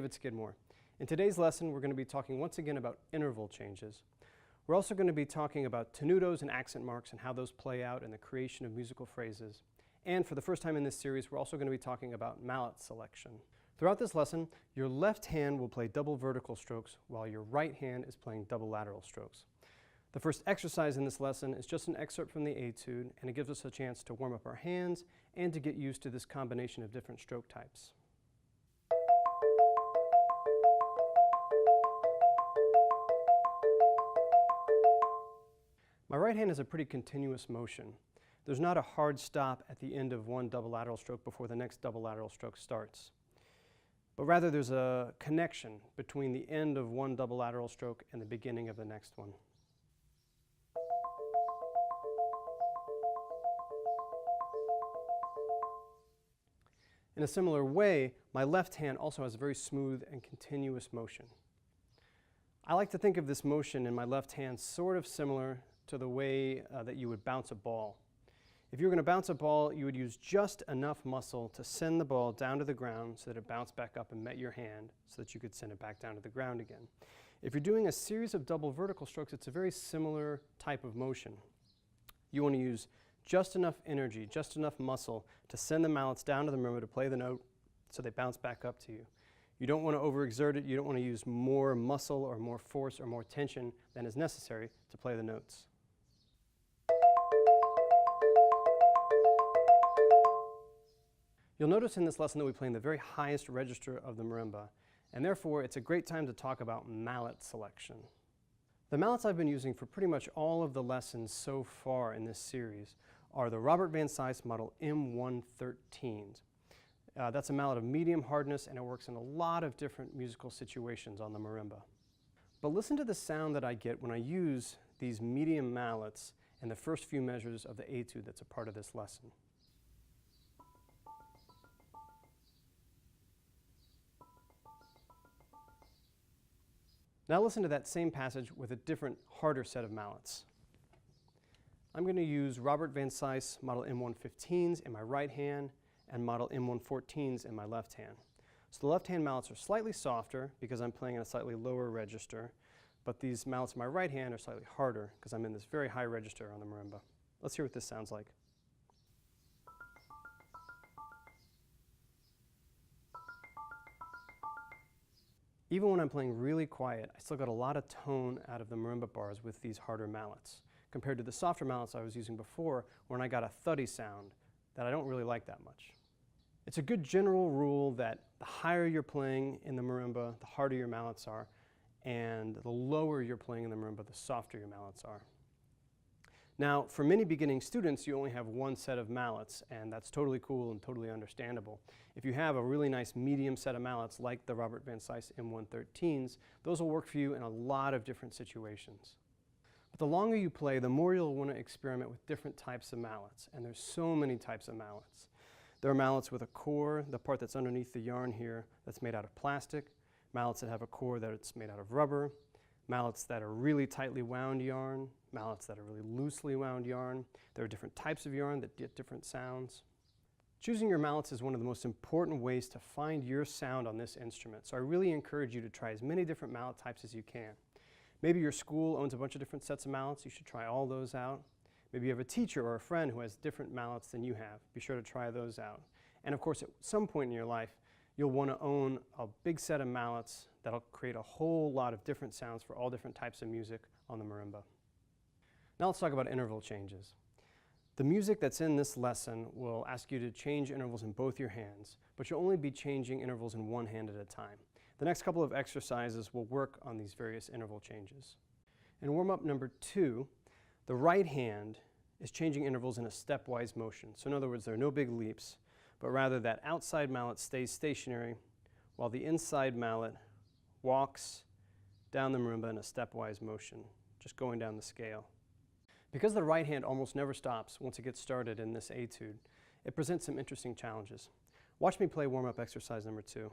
David Skidmore. In today's lesson, we're going to be talking once again about interval changes. We're also going to be talking about tenutos and accent marks and how those play out in the creation of musical phrases. And for the first time in this series, we're also going to be talking about mallet selection. Throughout this lesson, your left hand will play double vertical strokes while your right hand is playing double lateral strokes. The first exercise in this lesson is just an excerpt from the Etude, and it gives us a chance to warm up our hands and to get used to this combination of different stroke types. My right hand is a pretty continuous motion. There's not a hard stop at the end of one double lateral stroke before the next double lateral stroke starts. But rather there's a connection between the end of one double lateral stroke and the beginning of the next one. In a similar way, my left hand also has a very smooth and continuous motion. I like to think of this motion in my left hand sort of similar to the way that you would bounce a ball. If you were going to bounce a ball, you would use just enough muscle to send the ball down to the ground so that it bounced back up and met your hand so that you could send it back down to the ground again. If you're doing a series of double vertical strokes, it's a very similar type of motion. You want to use just enough energy, just enough muscle to send the mallets down to the marimba to play the note so they bounce back up to you. You don't want to overexert it. You don't want to use more muscle or more force or more tension than is necessary to play the notes. You'll notice in this lesson that we play in the very highest register of the marimba, and therefore it's a great time to talk about mallet selection. The mallets I've been using for pretty much all of the lessons so far in this series are the Robert Van Cise model M113s. That's a mallet of medium hardness, and it works in a lot of different musical situations on the marimba. But listen to the sound that I get when I use these medium mallets in the first few measures of the Etude that's a part of this lesson. Now listen to that same passage with a different, harder set of mallets. I'm going to use Robert Van Cise model M115s in my right hand and model M114s in my left hand. So the left hand mallets are slightly softer because I'm playing in a slightly lower register, but these mallets in my right hand are slightly harder because I'm in this very high register on the marimba. Let's hear what this sounds like. Even when I'm playing really quiet, I still got a lot of tone out of the marimba bars with these harder mallets, compared to the softer mallets I was using before when I got a thuddy sound that I don't really like that much. It's a good general rule that the higher you're playing in the marimba, the harder your mallets are, and the lower you're playing in the marimba, the softer your mallets are. Now, for many beginning students, you only have one set of mallets, and that's totally cool and totally understandable. If you have a really nice medium set of mallets like the Robert Van Cise M113s, those will work for you in a lot of different situations. But the longer you play, the more you'll want to experiment with different types of mallets, and there's so many types of mallets. There are mallets with a core, the part that's underneath the yarn here, that's made out of plastic, mallets that have a core that's made out of rubber, mallets that are really tightly wound yarn, mallets that are really loosely wound yarn. There are different types of yarn that get different sounds. Choosing your mallets is one of the most important ways to find your sound on this instrument, so I really encourage you to try as many different mallet types as you can. Maybe your school owns a bunch of different sets of mallets. You should try all those out. Maybe you have a teacher or a friend who has different mallets than you have. Be sure to try those out. And of course, at some point in your life, you'll want to own a big set of mallets that'll create a whole lot of different sounds for all different types of music on the marimba. Now let's talk about interval changes. The music that's in this lesson will ask you to change intervals in both your hands, but you'll only be changing intervals in one hand at a time. The next couple of exercises will work on these various interval changes. In warm-up number 2, the right hand is changing intervals in a stepwise motion. So in other words, there are no big leaps, but rather that outside mallet stays stationary while the inside mallet walks down the marimba in a stepwise motion, just going down the scale. Because the right hand almost never stops once it gets started in this Etude, it presents some interesting challenges. Watch me play warm-up exercise number 2.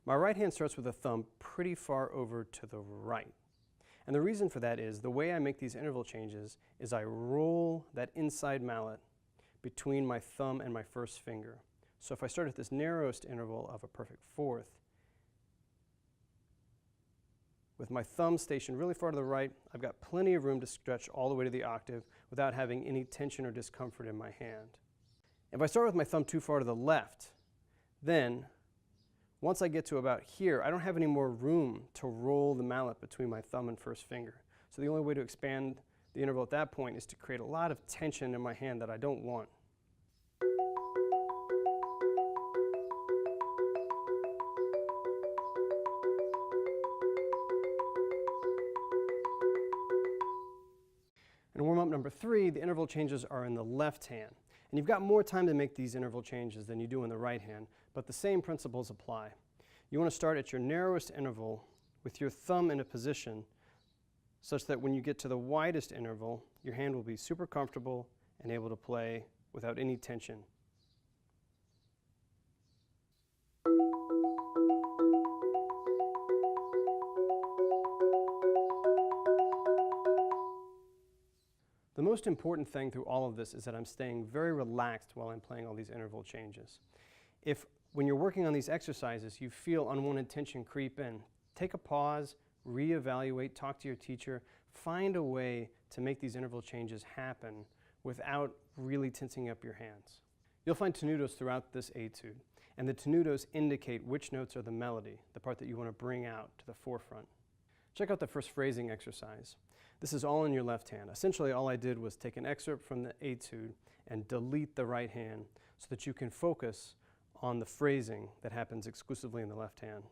My right hand starts with a thumb pretty far over to the right. And the reason for that is the way I make these interval changes is I roll that inside mallet between my thumb and my first finger. So if I start at this narrowest interval of a perfect fourth, with my thumb stationed really far to the right, I've got plenty of room to stretch all the way to the octave without having any tension or discomfort in my hand. If I start with my thumb too far to the left, then once I get to about here, I don't have any more room to roll the mallet between my thumb and first finger. So the only way to expand the interval at that point is to create a lot of tension in my hand that I don't want. In warm-up number 3, the interval changes are in the left hand. And you've got more time to make these interval changes than you do in the right hand, but the same principles apply. You want to start at your narrowest interval with your thumb in a position such that when you get to the widest interval, your hand will be super comfortable and able to play without any tension. The most important thing through all of this is that I'm staying very relaxed while I'm playing all these interval changes. If when you're working on these exercises you feel unwanted tension creep in, take a pause, reevaluate, talk to your teacher, find a way to make these interval changes happen without really tensing up your hands. You'll find tenutos throughout this etude, and the tenutos indicate which notes are the melody, the part that you want to bring out to the forefront. Check out the first phrasing exercise. This is all in your left hand. Essentially, all I did was take an excerpt from the etude and delete the right hand so that you can focus on the phrasing that happens exclusively in the left hand.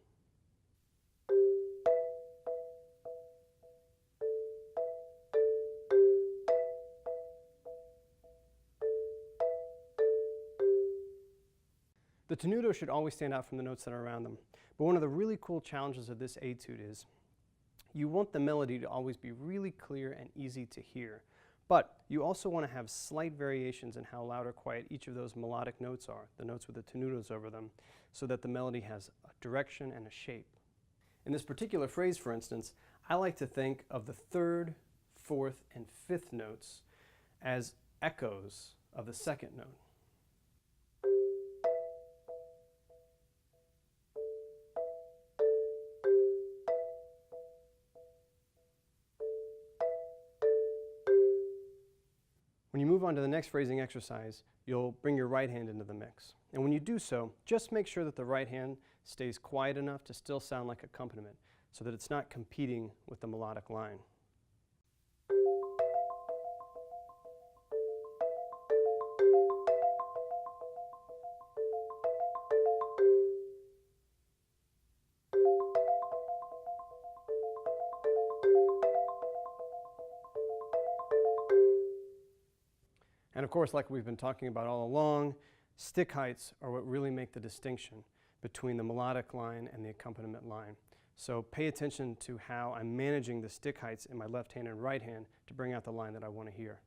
The tenuto should always stand out from the notes that are around them. But one of the really cool challenges of this etude is you want the melody to always be really clear and easy to hear. But you also want to have slight variations in how loud or quiet each of those melodic notes are, the notes with the tenutos over them, so that the melody has a direction and a shape. In this particular phrase, for instance, I like to think of the third, fourth, and fifth notes as echoes of the second note. When you move on to the next phrasing exercise, you'll bring your right hand into the mix. And when you do so, just make sure that the right hand stays quiet enough to still sound like accompaniment, so that it's not competing with the melodic line. And of course, like we've been talking about all along, stick heights are what really make the distinction between the melodic line and the accompaniment line. So pay attention to how I'm managing the stick heights in my left hand and right hand to bring out the line that I want to hear.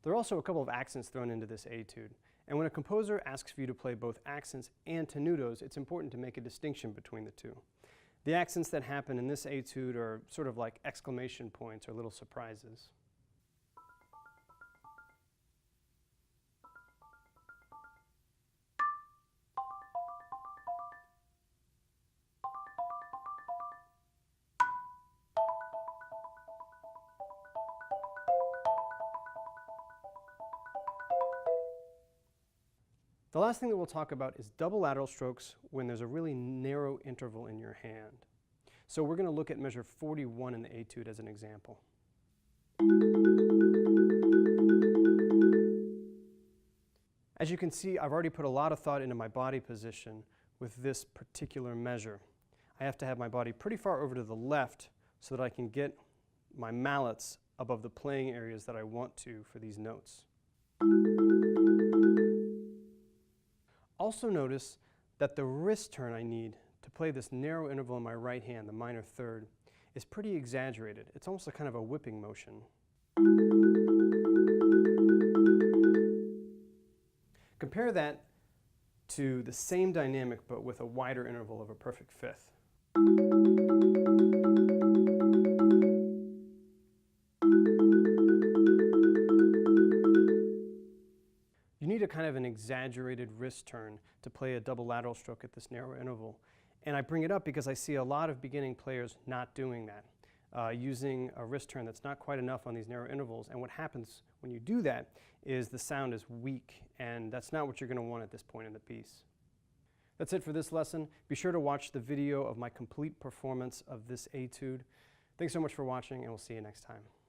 There are also a couple of accents thrown into this etude. And when a composer asks for you to play both accents and tenutos, it's important to make a distinction between the two. The accents that happen in this etude are sort of like exclamation points or little surprises. The last thing that we'll talk about is double lateral strokes when there's a really narrow interval in your hand. So we're going to look at measure 41 in the etude as an example. As you can see, I've already put a lot of thought into my body position with this particular measure. I have to have my body pretty far over to the left so that I can get my mallets above the playing areas that I want to for these notes. Also notice that the wrist turn I need to play this narrow interval in my right hand, the minor third, is pretty exaggerated. It's almost a kind of a whipping motion. Compare that to the same dynamic but with a wider interval of a perfect fifth. kind of an exaggerated wrist turn to play a double lateral stroke at this narrow interval. And I bring it up because I see a lot of beginning players not doing that, using a wrist turn that's not quite enough on these narrow intervals. And what happens when you do that is the sound is weak, and that's not what you're going to want at this point in the piece. That's it for this lesson. Be sure to watch the video of my complete performance of this etude. Thanks so much for watching, and we'll see you next time.